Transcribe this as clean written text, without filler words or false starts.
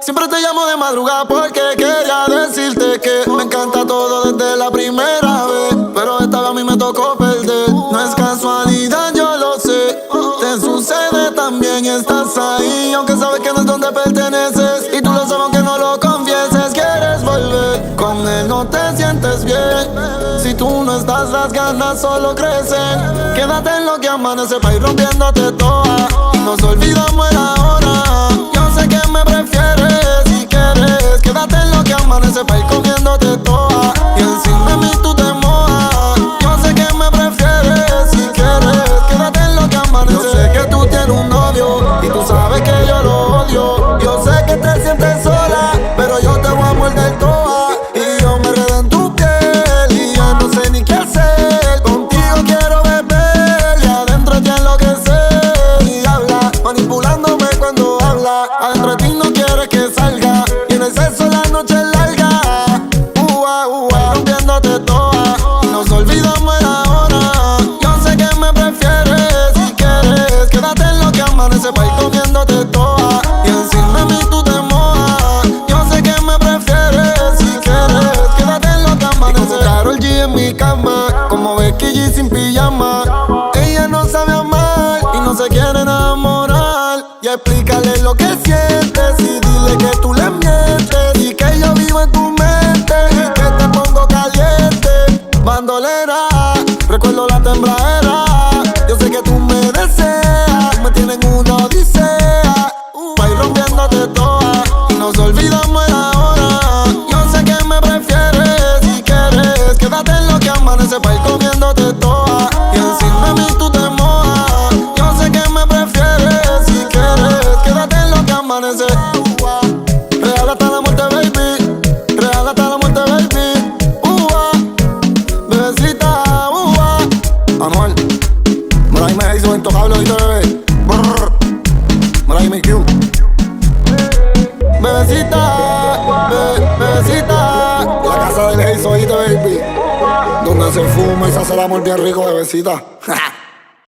Siempre te llamo de madrugada porque quería decirte que me encanta todo desde la primera vez, pero esta vez a mí me tocó perder. No es casualidad, yo lo sé. Te sucede también, estás ahí, aunque sabes que no es donde perteneces. Y tú lo sabes aunque no lo confieses. Quieres volver, con él no te sientes bien. Si tú no estás, las ganas solo crecen. Quédate en lo que amanece pa' ir rompiéndote toda. Y nos olvidamos el ahora. Yo sé que me prefieres si quieres. Quédate en lo que amanece pa' ir comiéndote toda. Y encima de mí tú te mojas. Yo sé que me prefieres si quieres. Quédate en lo que amanece. Yo sé que tú tienes un novio y tú sabes que yo lo odio. Yo sé que te sientes sola, pero yo te voy a morder toda. Y yo me enredo en tu piel y ya no sé ni qué hacer. Contigo quiero beber y adentro te enloquecer. Y habla, manipulándome cuando habla. Adentro de ti no quieres que salga. Y en el sexo la noche es larga. Rompiéndote toda. Y nos olvidamos el ahora. Yo sé que me prefieres si quieres. Quédate en lo que amanece pa' ir comiéndote toda. Y encima de mí tú te mojas. Yo sé que me prefieres si quieres. Quédate en lo que amanece. Como Karol G en mi cama, como Becky G sin pijama. Ella no sabe amar y no se quiere enamorar. Y explícale lo que sientes y dile que tú le mientes. Y que yo vivo en tu mente y que te pongo caliente. Bandolera, recuerdo la tembladera. Yo sé que tú me deseas, me tienes en una odisea. Pa' ir rompiéndote toda y nos olvidamos el ahora. Yo sé que me prefieres si quieres. Quédate en lo que amanece pa' ir comiéndote toda. Y encima de mí tú te mojas. Yo sé que me prefieres si quieres. Quédate en lo que amanece. Real hasta la muerte, baby. Real hasta la muerte, baby. Bebecita, Anuel. Mira, me hizo intocable ahorita, bebé. Mira, me Q. Bebecita, bebecita. La casa del Heizo, oíste, baby. Donde se fuma y se hace el amor bien rico, bebecita.